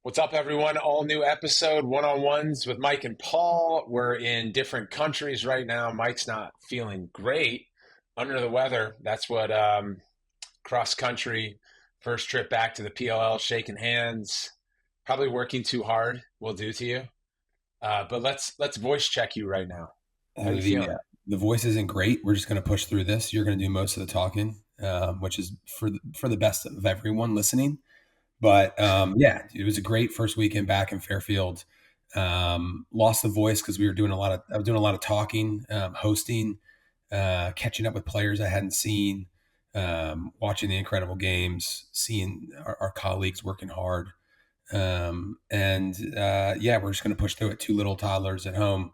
What's up, everyone? All new episode one-on-ones with Mike and Paul. We're in different countries right now. Mike's not feeling great, under the weather. That's what cross country, first trip back to the PLL, shaking hands, probably working too hard will do to you. But let's voice check you right now. How you The feeling? the voice isn't great. We're just going to push through this. You're going to do most of the talking, which is for the best of everyone listening. But yeah, it was a great first weekend back in Fairfield. Lost the voice because I was doing a lot of talking, hosting, catching up with players I hadn't seen, watching the incredible games, seeing our colleagues working hard. Yeah, we're just going to push through it. Two little toddlers at home.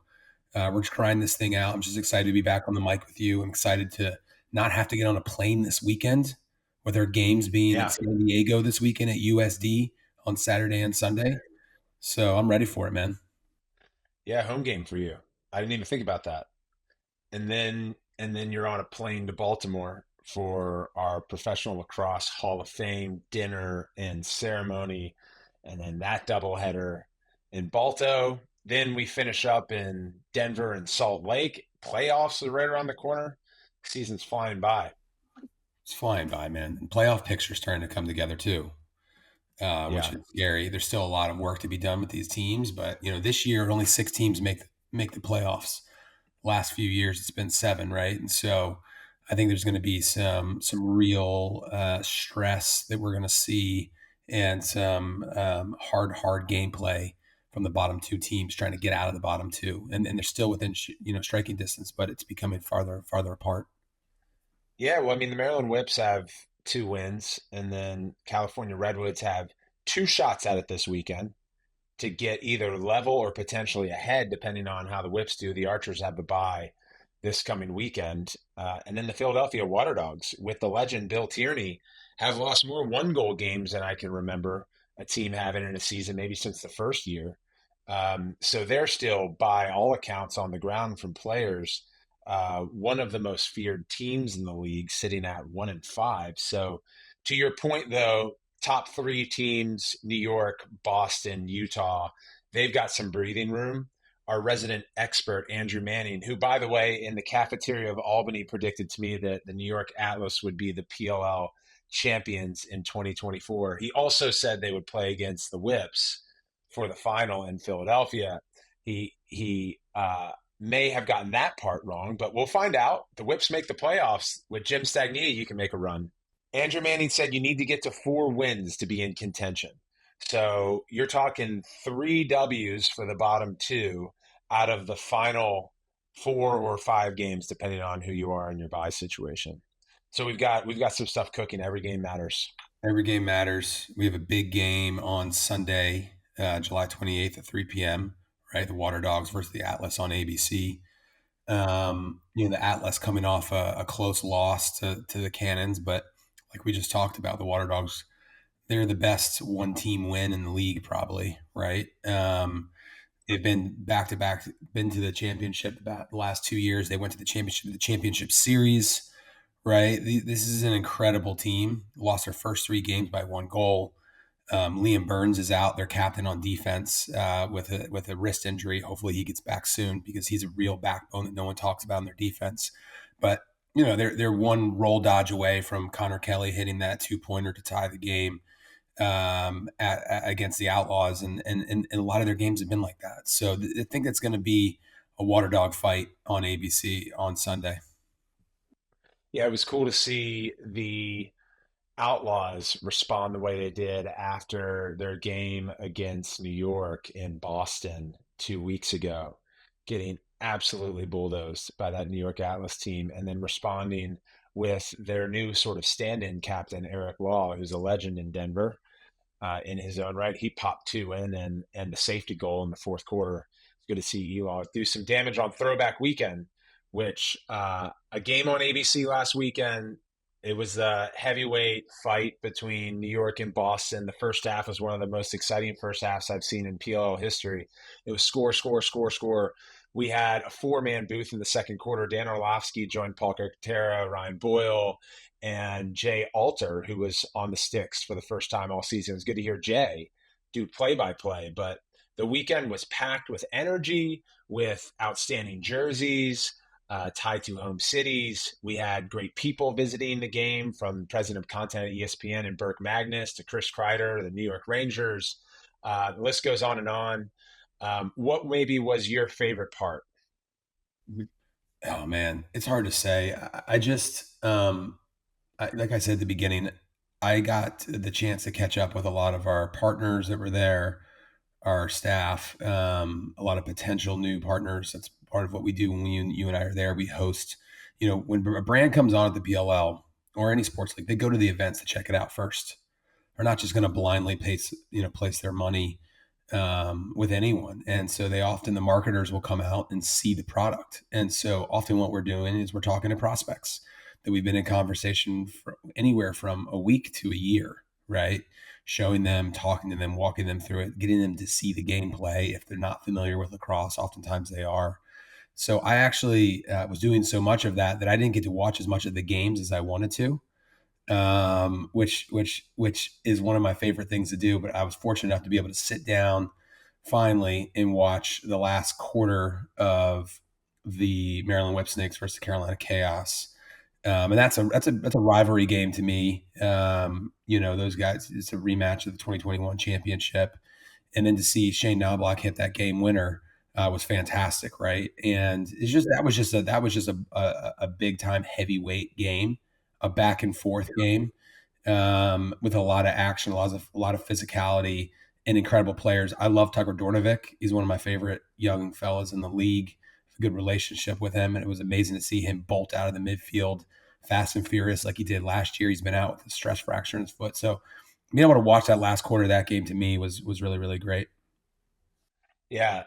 We're just crying this thing out. I'm just excited to be back on the mic with you. I'm excited to not have to get on a plane this weekend, with our games being in Yeah, San Diego this weekend at USD on Saturday and Sunday. So I'm ready for it, man. yeah, home game for you. I didn't even think about that. And then you're on a plane to Baltimore for our professional lacrosse Hall of Fame dinner and ceremony, and then that doubleheader in Balto. Then we finish up in Denver and Salt Lake. Playoffs are right around the corner. Season's flying by. It's flying by, man. And playoff pictures starting to come together too, which Yeah. is scary. There's still a lot of work to be done with these teams, but this year only 6 teams make the playoffs. Last few years it's been seven, right? And so I think there's going to be some real stress that we're going to see, and some hard gameplay from the bottom two teams trying to get out of the bottom two, and they're still within striking distance, but it's becoming farther apart. Yeah, well, I mean, the Maryland Whips have two wins, and then California Redwoods have two shots at it this weekend to get either level or potentially ahead, depending on how the Whips do. The Archers have the bye this coming weekend. And then the Philadelphia Water Dogs, with the legend Bill Tierney, have lost more one-goal games than I can remember a team having in a season, maybe since the first year. So they're still, by all accounts, on the ground from players. One of the most feared teams in the league, sitting at 1-5. So, to your point, though, top three teams, New York, Boston, Utah, they've got some breathing room. Our resident expert, Andrew Manning, who, by the way, in the cafeteria of Albany, predicted to me that the New York Atlas would be the PLL champions in 2024. He also said they would play against the Whips for the final in Philadelphia. He may have gotten that part wrong, but we'll find out. The Whips make the playoffs. With Jim Stagnini, you can make a run. Andrew Manning said you need to get to 4 wins to be in contention. So you're talking 3 W's for the bottom two out of the final 4 or 5 games, depending on who you are in your bye situation. So we've got some stuff cooking. Every game matters. Every game matters. We have a big game on Sunday, July 28th at 3 p.m., right? The Water Dogs versus the Atlas on ABC. The Atlas coming off a close loss to the Cannons, but like we just talked about, the Water Dogs, they're the best one team win in the league, probably, right? They've been back to back, been to the championship about the last 2 years. They went to the championship series, right? This is an incredible team. Lost their first 3 games by 1 goal. Liam Burns is out, their captain on defense, with a wrist injury. Hopefully, he gets back soon because he's a real backbone that no one talks about in their defense. But they're one roll dodge away from Connor Kelly hitting that 2-pointer to tie the game against the Outlaws, and a lot of their games have been like that. So I think that's going to be a water dog fight on ABC on Sunday. Yeah, it was cool to see the Outlaws respond the way they did after their game against New York in Boston 2 weeks ago, getting absolutely bulldozed by that New York Atlas team, and then responding with their new sort of stand-in captain, Eric Law, who's a legend in Denver in his own right. He popped two in, and the safety goal in the fourth quarter. It's good to see Elaw do some damage on Throwback Weekend, which a game on ABC last weekend. It was a heavyweight fight between New York and Boston. The first half was one of the most exciting first halves I've seen in PLL history. It was score, score, score, score. We had a 4-man booth in the second quarter. Dan Orlovsky joined Paul Carcaterra, Ryan Boyle, and Jay Alter, who was on the sticks for the first time all season. It was good to hear Jay do play by play, but the weekend was packed with energy, with outstanding jerseys tied to home cities. We had great people visiting the game, from president of content at ESPN and Burke Magnus to Chris Kreider, the New York Rangers. The list goes on and on. What maybe was your favorite part? Oh man, it's hard to say. I just, like I said at the beginning, I got the chance to catch up with a lot of our partners that were there, our staff, a lot of potential new partners. That's part of what we do when you and I are there. We host, when a brand comes on at the PLL or any sports league, they go to the events to check it out first. They're not just going to blindly place their money with anyone. And so the marketers will come out and see the product. And so often what we're doing is we're talking to prospects that we've been in conversation for anywhere from a week to a year, right? Showing them, talking to them, walking them through it, getting them to see the gameplay. If they're not familiar with lacrosse, oftentimes they are. So I actually was doing so much of that I didn't get to watch as much of the games as I wanted to, which is one of my favorite things to do. But I was fortunate enough to be able to sit down finally and watch the last quarter of the Maryland Whip Snakes versus the Carolina Chaos. And that's a rivalry game to me. Those guys, it's a rematch of the 2021 championship. And then to see Shane Knobloch hit that game winner was fantastic, right? And it's just that was just a big time heavyweight game, a back and forth game, with a lot of action, a lot of physicality, and incredible players. I love Tucker Dornovic. He's one of my favorite young fellas in the league. A good relationship with him, and it was amazing to see him bolt out of the midfield fast and furious like he did last year. He's been out with a stress fracture in his foot, so being able to watch that last quarter of that game to me was really really great. Yeah.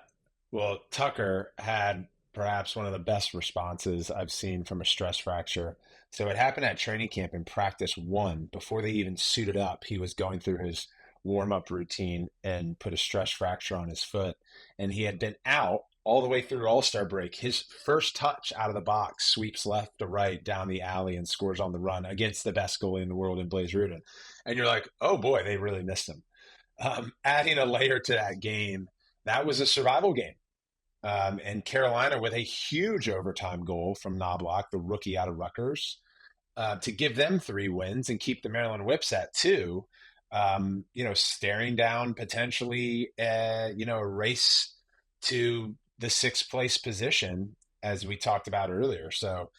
Well, Tucker had perhaps one of the best responses I've seen from a stress fracture. So it happened at training camp in practice one. Before they even suited up, he was going through his warm up routine and put a stress fracture on his foot. And he had been out all the way through All Star break. His first touch out of the box sweeps left to right down the alley and scores on the run against the best goalie in the world in Blaze Rudin. And you're like, oh boy, they really missed him. Adding a layer to that game, that was a survival game. And Carolina with a huge overtime goal from Knobloch, the rookie out of Rutgers, to give them 3 wins and keep the Maryland Whips at 2. Staring down potentially, a race to the sixth place position, as we talked about earlier. So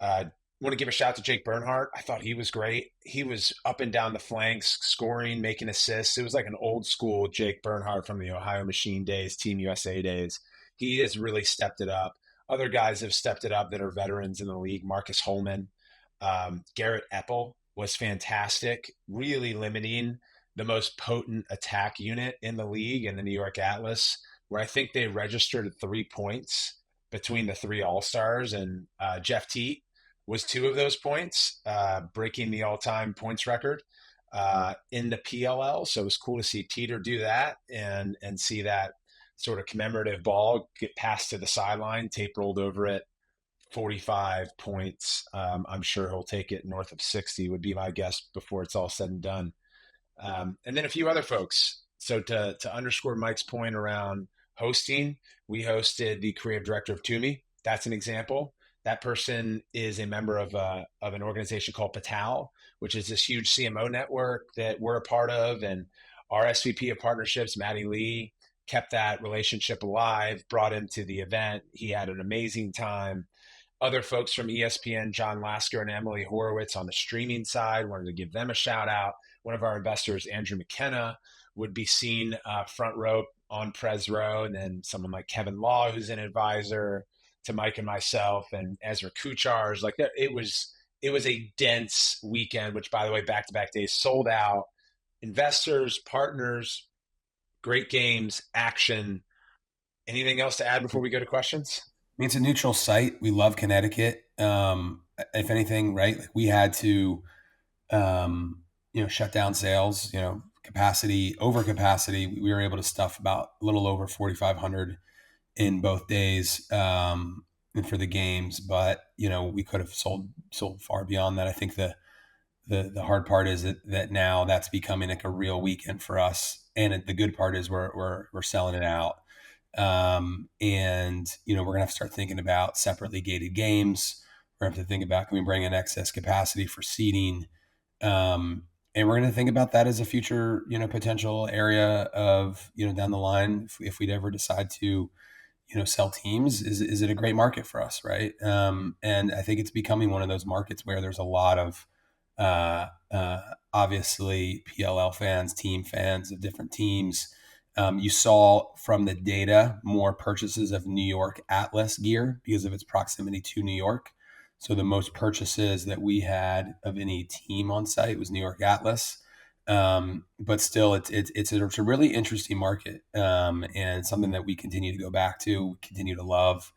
want to give a shout to Jake Bernhardt. I thought he was great. He was up and down the flanks, scoring, making assists. It was like an old school Jake Bernhardt from the Ohio Machine days, Team USA days. He has really stepped it up. Other guys have stepped it up that are veterans in the league. Marcus Holman, Garrett Epple was fantastic, really limiting the most potent attack unit in the league in the New York Atlas, where I think they registered 3 points between the three All-Stars, and Jeff Teat was 2 of those points, breaking the all-time points record in the PLL. So it was cool to see Teeter do that and see that sort of commemorative ball get passed to the sideline, tape rolled over it. 45 points. I'm sure he'll take it north of 60 would be my guess before it's all said and done. And then a few other folks. So to underscore Mike's point around hosting, we hosted the creative director of Toomey. That's an example. That person is a member of an organization called Patal, which is this huge CMO network that we're a part of. And our SVP of partnerships, Maddie Lee, kept that relationship alive, brought him to the event. He had an amazing time. Other folks from ESPN, John Lasker and Emily Horowitz on the streaming side, wanted to give them a shout out. One of our investors, Andrew McKenna, would be seen front row on Pres Row, and then someone like Kevin Law, who's an advisor to Mike and myself, and Ezra Kuchar's. Like it was a dense weekend, which, by the way, back-to-back days sold out. Investors, partners, great games, action. Anything else to add before we go to questions? I mean, it's a neutral site. We love Connecticut. If anything, right? Like we had to, shut down sales. Capacity over capacity. We were able to stuff about a little over 4,500 in both days, and for the games. But we could have sold far beyond that. I think the hard part is that now that's becoming like a real weekend for us. and the good part is we're selling it out. And we're gonna have to start thinking about separately gated games. We're gonna have to think about, can we bring in excess capacity for seating? And we're going to think about that as a future, potential area of, down the line, if we'd ever decide to, sell teams. Is it a great market for us, right? And I think it's becoming one of those markets where there's a lot of obviously PLL fans, team fans of different teams. You saw from the data more purchases of New York Atlas gear because of its proximity to New York. So the most purchases that we had of any team on site was New York Atlas. But still, it's a really interesting market, and something that we continue to go back to, continue to love,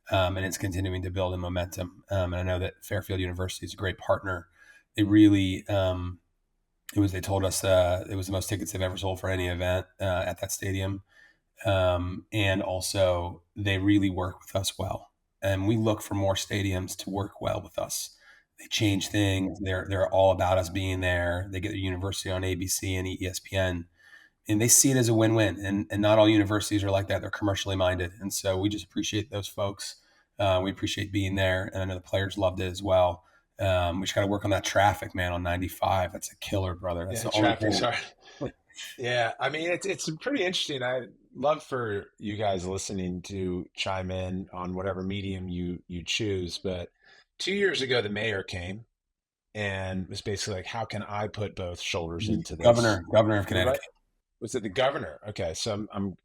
and it's continuing to build in momentum. And I know that Fairfield University is a great partner. They really, they told us it was the most tickets they've ever sold for any event at that stadium, and also they really work with us well, and we look for more stadiums to work well with us. They change things. They're all about us being there. They get the university on ABC and ESPN, and they see it as a win-win. And not all universities are like that. They're commercially minded, and so we just appreciate those folks. We appreciate being there, and I know the players loved it as well. We just got to work on that traffic, man, on 95. That's a killer, brother. That's Yeah, the only traffic's thing. hard. Yeah, I mean it's pretty interesting. I love for you guys listening to chime in on whatever medium you choose. But 2 years ago, the mayor came and was basically like, "How can I put both shoulders into this?" Governor of Right? Connecticut. Was it the governor? Okay, so I'm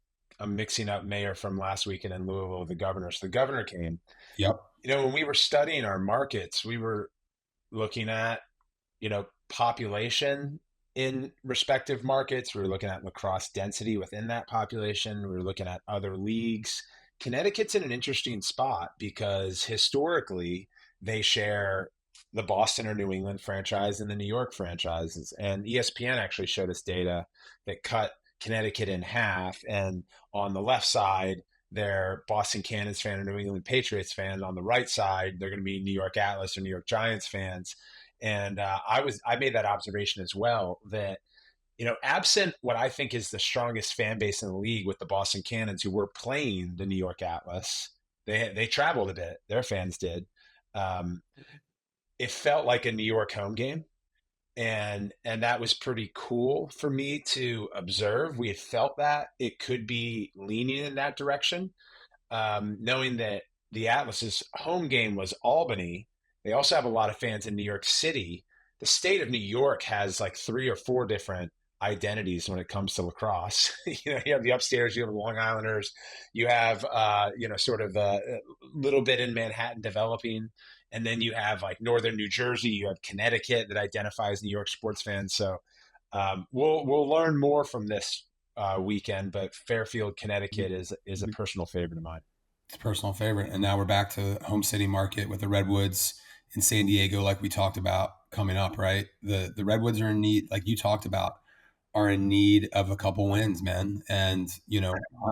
mixing up mayor from last weekend in Louisville with the governor. So the governor came. Yep. When we were studying our markets, we were looking at population in respective markets. We were looking at lacrosse density within that population. We were looking at other leagues. Connecticut's in an interesting spot because historically they share the Boston or New England franchise and the New York franchises. And ESPN actually showed us data that cut Connecticut in half. And on the left side, they're Boston Cannons fan and New England Patriots fan. On the right side, they're going to be New York Atlas or New York Giants fans. And I made that observation as well that absent what I think is the strongest fan base in the league with the Boston Cannons, who were playing the New York Atlas, they traveled a bit. Their fans did. Um, it felt like a New York home game, and that was pretty cool for me to observe. We had felt that it could be leaning in that direction, knowing that the Atlas's home game was Albany. They also have a lot of fans in New York City. The state of New York has like three or four different identities when it comes to lacrosse. You have the upstairs, you have the Long Islanders, you have sort of a little bit in Manhattan developing, and then you have like northern New Jersey, you have Connecticut that identifies New York sports fans. So we'll learn more from this weekend, but Fairfield, Connecticut is a personal favorite of mine. It's a personal favorite. And now we're back to home city market with the Redwoods in San Diego, like we talked about coming up, right? The Redwoods are in need, like you talked about, are in need of a couple wins, man. And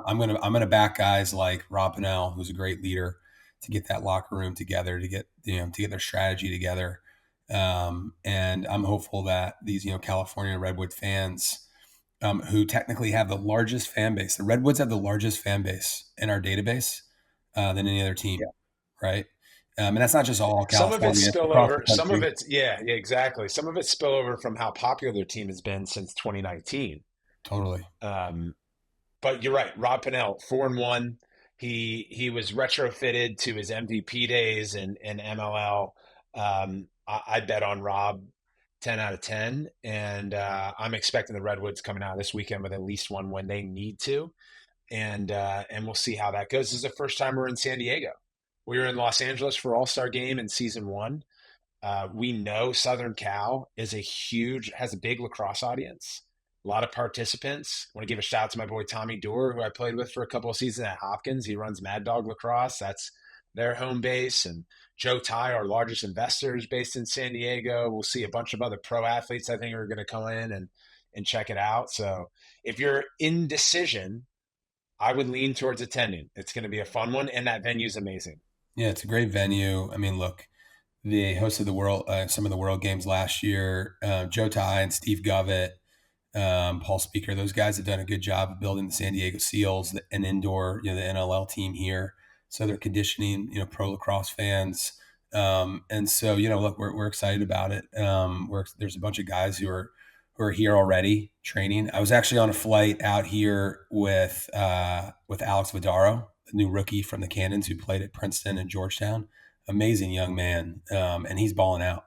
I'm gonna back guys like Rob Pennell, who's a great leader, to get that locker room together, to get their strategy together. And I'm hopeful that these California Redwood fans, who technically have the largest fan base, the Redwoods have the largest fan base in our database than any other team, right? And that's not just all Some of it's California, it's across the spillover. Some of country. it's yeah, exactly. Some of it's spillover from how popular their team has been since 2019. Totally. Um, but you're right. Rob Pennell, 4-1. He was retrofitted to his MVP days in MLL. I bet on Rob 10 out of 10, and I'm expecting the Redwoods coming out this weekend with at least one when they need to, and we'll see how that goes. This is the first time we're in San Diego. We were in Los Angeles for All-Star Game in season one. We know Southern Cal has a big lacrosse audience, a lot of participants. I want to give a shout out to my boy Tommy Doerr, who I played with for a couple of seasons at Hopkins. He runs Mad Dog Lacrosse. That's their home base. And Joe Ty, our largest investor, is based in San Diego. We'll see a bunch of other pro athletes I think are going to come in and check it out. So if you're in decision, I would lean towards attending. It's going to be a fun one, and that venue is amazing. Yeah, it's a great venue. I mean, look, they hosted some of the World Games last year. Joe Ty and Steve Govett, Paul Speaker. Those guys have done a good job of building the San Diego Seals, an indoor, the NLL team here. So they're conditioning, pro lacrosse fans. And so, look, we're excited about it. There's a bunch of guys who are here already training. I was actually on a flight out here with Alex Vidaro, the new rookie from the Cannons who played at Princeton and Georgetown. Amazing young man, and he's balling out.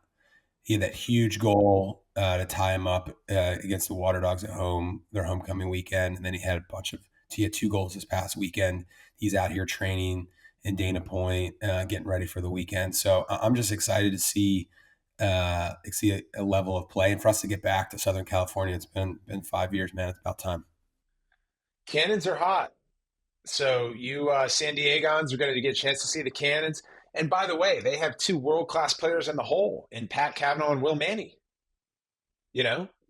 He had that huge goal to tie him up against the Water Dogs at home, their homecoming weekend, and then he had 2 goals this past weekend. He's out here training in Dana Point, getting ready for the weekend. So I'm just excited to see a level of play, and for us to get back to Southern California. It's been 5 years, man. It's about time. Cannons are hot. So you San Diegans are going to get a chance to see the Cannons. And by the way, they have two world-class players in the hole in Pat Cavanaugh and Will Manny.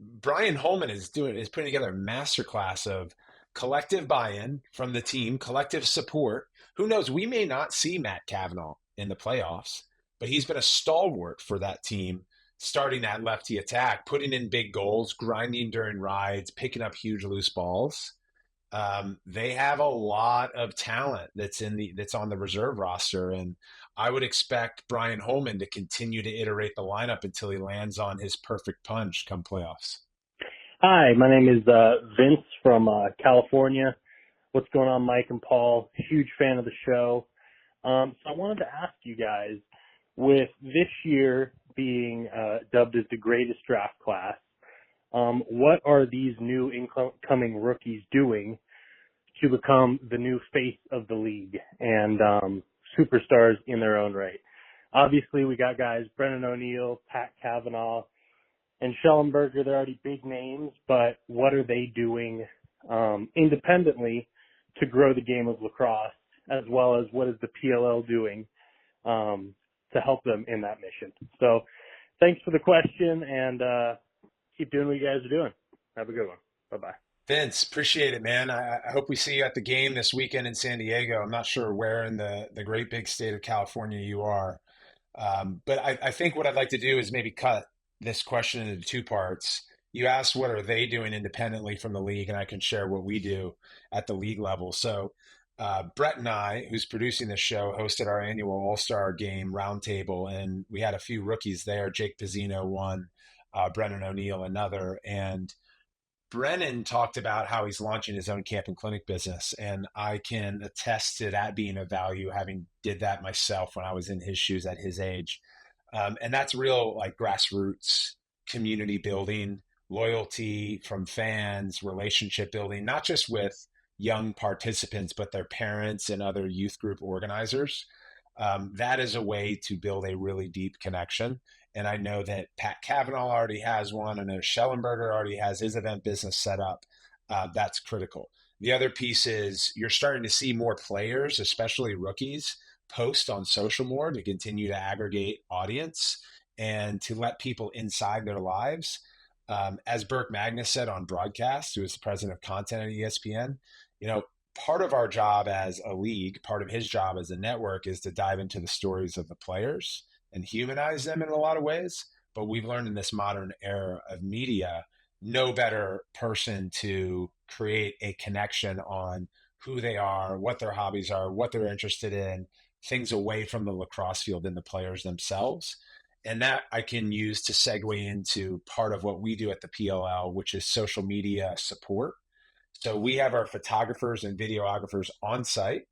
Brian Holman is putting together a masterclass of collective buy-in from the team, collective support. Who knows? We may not see Matt Cavanaugh in the playoffs, but he's been a stalwart for that team, starting that lefty attack, putting in big goals, grinding during rides, picking up huge loose balls. They have a lot of talent that's on the reserve roster, and I would expect Brian Holman to continue to iterate the lineup until he lands on his perfect punch come playoffs. Hi, my name is Vince from California. What's going on, Mike and Paul? Huge fan of the show. So I wanted to ask you guys, with this year being dubbed as the greatest draft class, what are these new incoming rookies doing to become the new face of the league and superstars in their own right? Obviously, we got guys, Brennan O'Neill, Pat Cavanaugh, and Schellenberger. They're already big names, but what are they doing independently to grow the game of lacrosse, as well as what is the PLL doing to help them in that mission? So thanks for the question, and keep doing what you guys are doing. Have a good one. Bye-bye. Vince, appreciate it, man. I hope we see you at the game this weekend in San Diego. I'm not sure where in the great big state of California you are. But I think what I'd like to do is maybe cut this question into two parts. You asked what are they doing independently from the league, and I can share what we do at the league level. So Brett and I, who's producing this show, hosted our annual All-Star Game roundtable, and we had a few rookies there. Jake Pizzino one, Brennan O'Neill another, and Brennan talked about how he's launching his own camp and clinic business, and I can attest to that being of value, having did that myself when I was in his shoes at his age. And that's real, like, grassroots community building, loyalty from fans, relationship building, not just with young participants, but their parents and other youth group organizers. That is a way to build a really deep connection. And I know that Pat Cavanaugh already has one. I know Schellenberger already has his event business set up. That's critical. The other piece is you're starting to see more players, especially rookies, post on social more to continue to aggregate audience and to let people inside their lives. As Burke Magnus said on broadcast, who is the president of content at ESPN, part of our job as a league, part of his job as a network is to dive into the stories of the players and humanize them in a lot of ways. But we've learned in this modern era of media, no better person to create a connection on who they are, what their hobbies are, what they're interested in, things away from the lacrosse field than the players themselves. And that I can use to segue into part of what we do at the PLL, which is social media support. So we have our photographers and videographers on site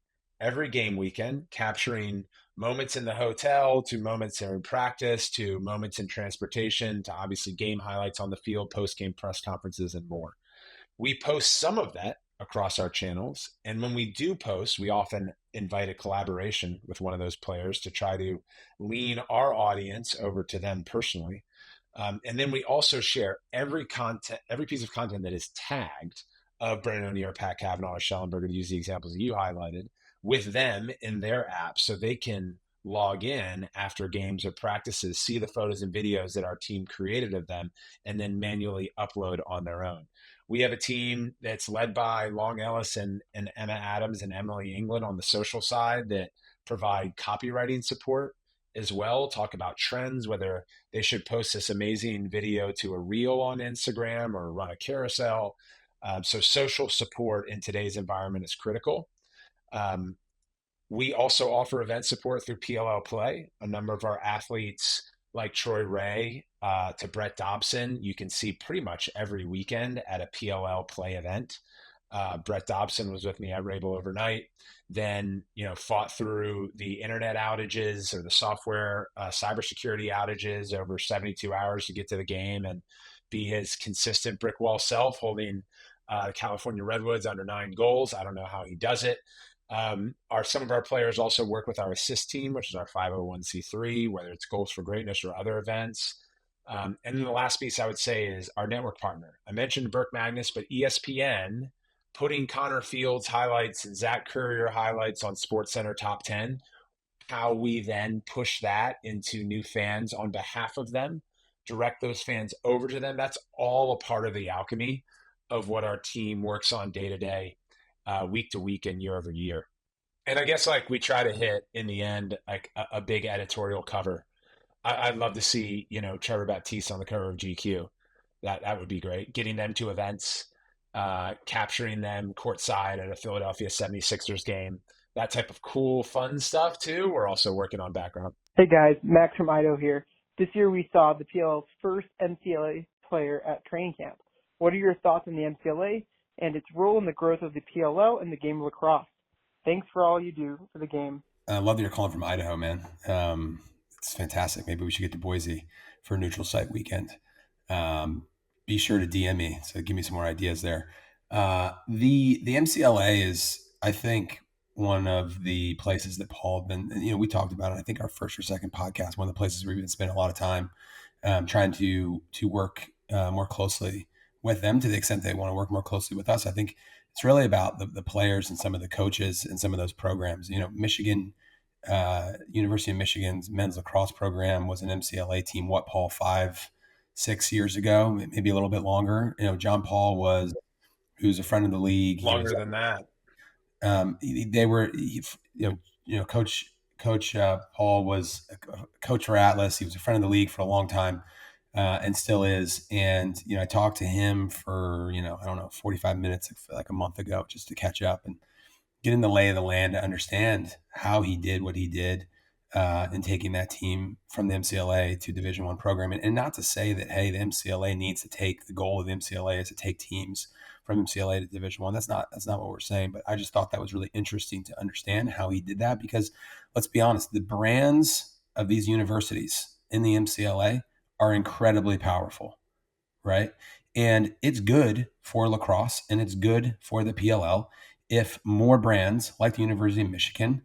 every game weekend, capturing moments in the hotel to moments in practice to moments in transportation to obviously game highlights on the field, post-game press conferences, and more. We post some of that across our channels. And when we do post, we often invite a collaboration with one of those players to try to lean our audience over to them personally. And then we also share every piece of content that is tagged of Brennan O'Neill, Pat Cavanaugh, or Schellenberger, to use the examples that you highlighted, with them in their app so they can log in after games or practices, see the photos and videos that our team created of them, and then manually upload on their own. We have a team that's led by Long Ellis and Emma Adams and Emily England on the social side that provide copywriting support as well, talk about trends, whether they should post this amazing video to a reel on Instagram or run a carousel. So social support in today's environment is critical. Um, we also offer event support through PLL Play. A number of our athletes, like Troy Ray to Brett Dobson, you can see pretty much every weekend at a PLL Play event. Brett Dobson was with me at Rabel overnight. Then, fought through the internet outages or the software cybersecurity outages over 72 hours to get to the game and be his consistent brick wall self, holding California Redwoods under 9 goals. I don't know how he does it. Some of our players also work with our assist team, which is our 501c3, whether it's Goals for Greatness or other events. And then the last piece I would say is our network partner. I mentioned Burke Magnus, but ESPN putting Connor Fields highlights and Zach Courier highlights on SportsCenter Top 10, how we then push that into new fans on behalf of them, direct those fans over to them. That's all a part of the alchemy of what our team works on day to day, week to week, and year over year. And I guess like we try to hit in the end like a big editorial cover. I'd love to see Trevor Baptiste on the cover of GQ. That would be great. Getting them to events, capturing them courtside at a Philadelphia 76ers game. That type of cool, fun stuff too. We're also working on background. Hey guys, Max from Idaho here. This year we saw the PLL's first MCLA player at training camp. What are your thoughts on the MCLA and its role in the growth of the PLL and the game of lacrosse? Thanks for all you do for the game. I love that you're calling from Idaho, man. It's fantastic. Maybe we should get to Boise for a neutral site weekend. Be sure to DM me. So give me some more ideas there. The MCLA is, I think, one of the places that Paul been, we talked about it, I think our first or second podcast, one of the places where we've been spending a lot of time trying to work more closely with them to the extent they want to work more closely with us. I think it's really about the players and some of the coaches and some of those programs. Michigan, University of Michigan's men's lacrosse program was an MCLA team. What, Paul, 5-6 years ago, maybe a little bit longer. John Paul who's a friend of the league. Longer than that. They were, Coach Paul was a coach for Atlas. He was a friend of the league for a long time. And still is. And, I talked to him for, 45 minutes, like a month ago, just to catch up and get in the lay of the land to understand how he did what he did in taking that team from the MCLA to Division I program. And not to say that, hey, the MCLA needs to take, the goal of the MCLA is to take teams from MCLA to Division I. That's not what we're saying. But I just thought that was really interesting to understand how he did that, because let's be honest, the brands of these universities in the MCLA are incredibly powerful, right? And it's good for lacrosse and it's good for the PLL if more brands like the University of Michigan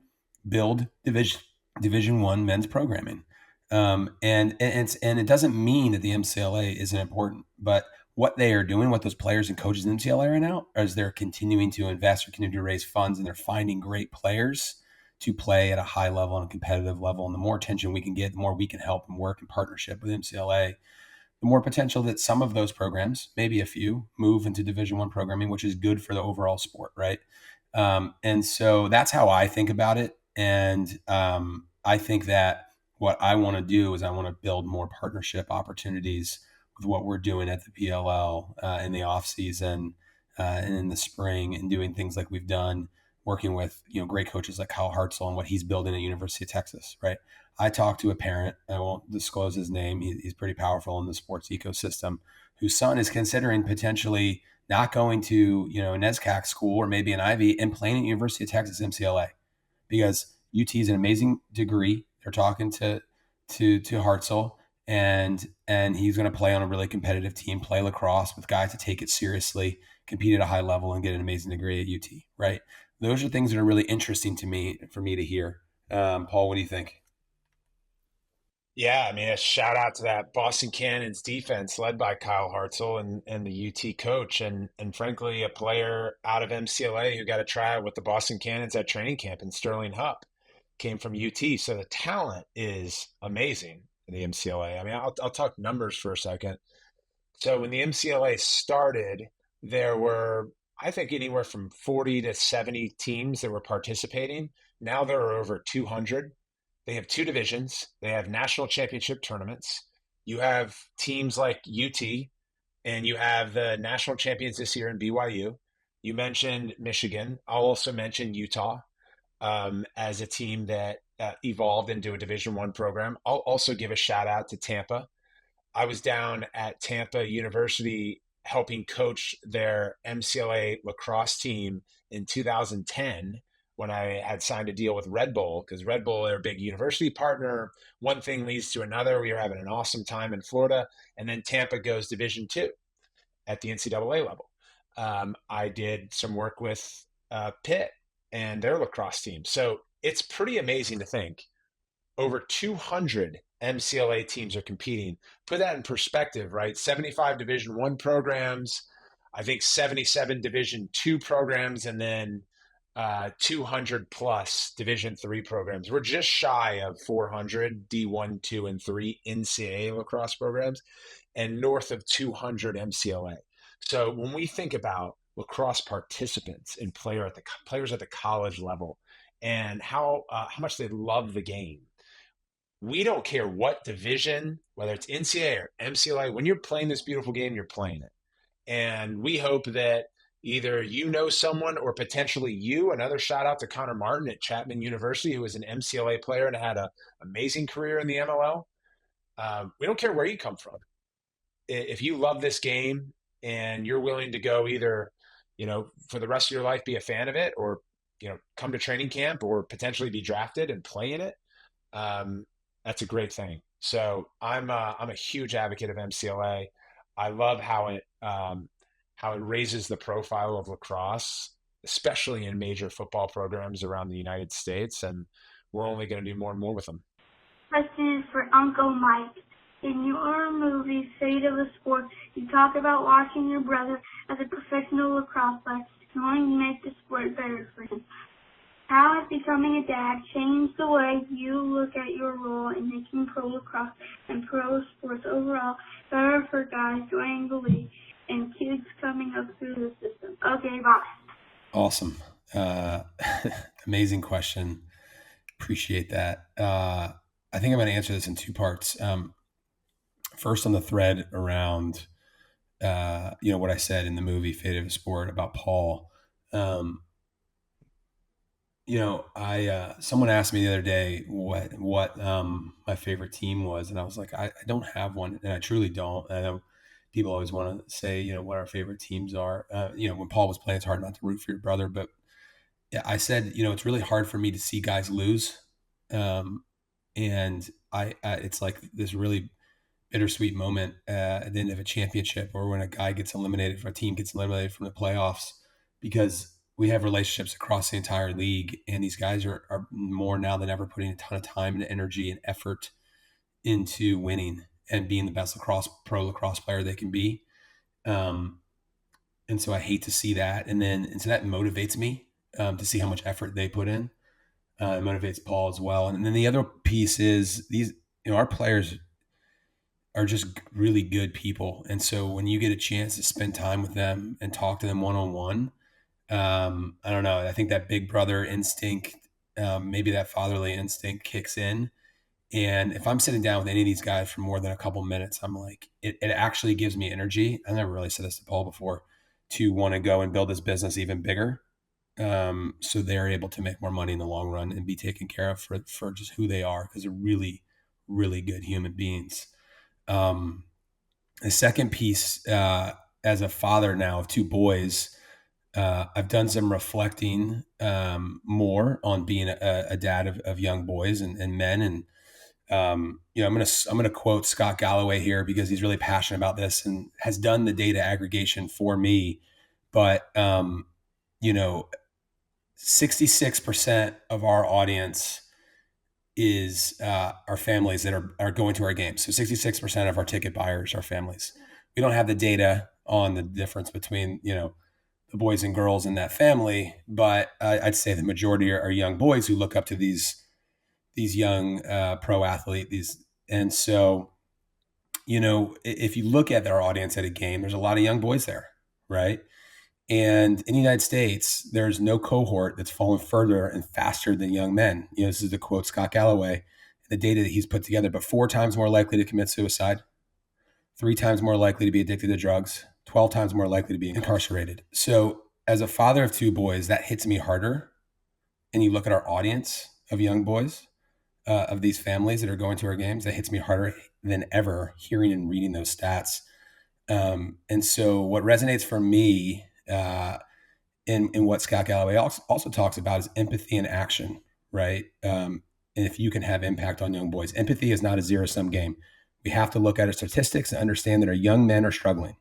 build Division I men's programming. And it doesn't mean that the MCLA isn't important, but what they are doing, what those players and coaches in the MCLA right now, is they're continuing to invest or continue to raise funds, and they're finding great players to play at a high level and a competitive level. And the more attention we can get, the more we can help and work in partnership with MCLA, the more potential that some of those programs, maybe a few, move into Division I programming, which is good for the overall sport, right? And so that's how I think about it. And I think that what I want to do is I want to build more partnership opportunities with what we're doing at the PLL in the off season and in the spring, and doing things like we've done, working with great coaches like Kyle Hartzell and what he's building at University of Texas, right? I talked to a parent, I won't disclose his name, he's pretty powerful in the sports ecosystem, whose son is considering potentially not going to a NESCAC school or maybe an Ivy and playing at University of Texas MCLA, because UT is an amazing degree. They're talking to Hartzell, and he's going to play on a really competitive team, play lacrosse with guys to take it seriously, compete at a high level, and get an amazing degree at UT, right? Those are things that are really interesting for me to hear. Paul, what do you think? Yeah, I mean, a shout out to that Boston Cannons defense led by Kyle Hartzell and the UT coach, and frankly, a player out of MCLA who got a try with the Boston Cannons at training camp, in Sterling Hupp, came from UT. So the talent is amazing in the MCLA. I mean, I'll talk numbers for a second. So when the MCLA started, there were, I think, anywhere from 40 to 70 teams that were participating. Now there are over 200. They have two divisions. They have national championship tournaments. You have teams like UT, and you have the national champions this year in BYU. You mentioned Michigan. I'll also mention Utah as a team that evolved into a Division One program. I'll also give a shout out to Tampa. I was down at Tampa University helping coach their MCLA lacrosse team in 2010 when I had signed a deal with Red Bull, because Red Bull, they're a big university partner. One thing leads to another. We were having an awesome time in Florida, and then Tampa goes Division Two at the NCAA level. I did some work with Pitt and their lacrosse team. So it's pretty amazing to think over 200 MCLA teams are competing. Put that in perspective, right? 75 Division One programs, I think 77 Division Two programs, and then 200 plus Division Three programs. We're just shy of 400 D1, 2, and 3 NCAA lacrosse programs, and north of 200 MCLA. So when we think about lacrosse participants and players at the college level, and how much they love the game, we don't care what division, whether it's NCAA or MCLA, when you're playing this beautiful game, you're playing it. And we hope that either you know someone or potentially you, another shout out to Connor Martin at Chapman University, who was an MCLA player and had an amazing career in the MLL. We don't care where you come from. If you love this game and you're willing to go either, for the rest of your life, be a fan of it, or, come to training camp or potentially be drafted and play in it, that's a great thing. So I'm a huge advocate of MCLA. I love how it raises the profile of lacrosse, especially in major football programs around the United States, and we're only going to do more and more with them. Question is for Uncle Mike. In your movie, Fate of the Sport, you talk about watching your brother as a professional lacrosse player and wanting to make the sport better for him. How has becoming a dad changed the way you look at your role in making pro lacrosse and pro sports overall better for guys joining the league and kids coming up through the system? Okay, bye. Awesome. Amazing question. Appreciate that. I think I'm going to answer this in two parts. First, on the thread around, what I said in the movie Fate of the Sport about Paul. Someone asked me the other day what my favorite team was, and I was like, I don't have one, and I truly don't. I know people always want to say, what our favorite teams are. When Paul was playing, it's hard not to root for your brother, but yeah, I said, it's really hard for me to see guys lose, and it's like this really bittersweet moment at the end of a championship, or when a guy gets eliminated, or a team gets eliminated from the playoffs, because we have relationships across the entire league, and these guys are more now than ever putting a ton of time and energy and effort into winning and being the best pro lacrosse player they can be. And so I hate to see that. And so that motivates me to see how much effort they put in. It motivates Paul as well. And then the other piece is these, our players are just really good people. And so when you get a chance to spend time with them and talk to them one-on-one, I don't know. I think that big brother instinct, maybe that fatherly instinct kicks in. And if I'm sitting down with any of these guys for more than a couple minutes, I'm like, it actually gives me energy. I never really said this to Paul before, to want to go and build this business even bigger. So they're able to make more money in the long run and be taken care of for just who they are, because they're really, really good human beings. The second piece, as a father now of two boys, I've done some reflecting more on being a dad of young boys and men. And, I'm going to quote Scott Galloway here, because he's really passionate about this and has done the data aggregation for me. But, 66% of our audience is our families that are going to our games. So 66% of our ticket buyers are families. We don't have the data on the difference between, the boys and girls in that family, but I'd say the majority are young boys who look up to these young pro athletes. And so, if you look at their audience at a game, there's a lot of young boys there, right? And in the United States, there's no cohort that's fallen further and faster than young men. This is to quote Scott Galloway. the data that he's put together, but 4 times more likely to commit suicide, 3 times more likely to be addicted to drugs, 12 times more likely to be incarcerated. So as a father of 2 boys, that hits me harder. And you look at our audience of young boys, of these families that are going to our games, that hits me harder than ever hearing and reading those stats. And so what resonates for me in what Scott Galloway also talks about is empathy and action, right? And if you can have impact on young boys, empathy is not a zero-sum game. We have to look at our statistics and understand that our young men are struggling.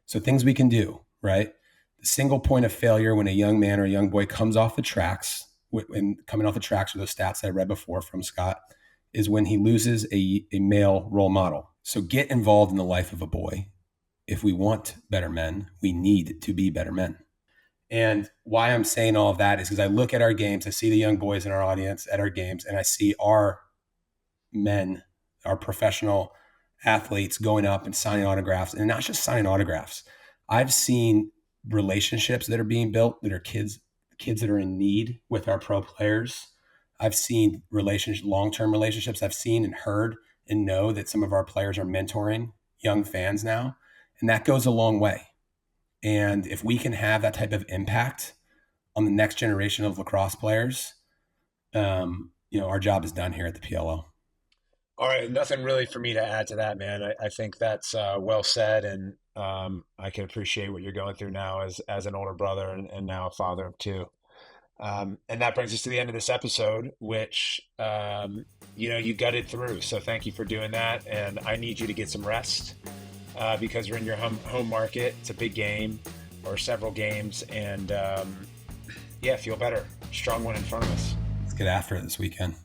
So things we can do, right? The single point of failure when a young man or a young boy comes off the tracks, and coming off the tracks with those stats that I read before from Scott, is when he loses a male role model. So get involved in the life of a boy. If we want better men, we need to be better men. And why I'm saying all of that is because I look at our games, I see the young boys in our audience at our games, and I see our men, our professional athletes going up and signing autographs, and not just signing autographs. I've seen relationships that are being built that are kids that are in need with our pro players. I've seen long-term relationships. I've seen and heard and know that some of our players are mentoring young fans now, and that goes a long way. And if we can have that type of impact on the next generation of lacrosse players, our job is done here at the PLL. All right, nothing really for me to add to that, man. I think that's well said, and I can appreciate what you're going through now as an older brother and now a father of 2. And that brings us to the end of this episode, which you gutted through. So thank you for doing that, and I need you to get some rest because you're in your home market. It's a big game or several games, and feel better. Strong one in front of us. Let's get after it this weekend.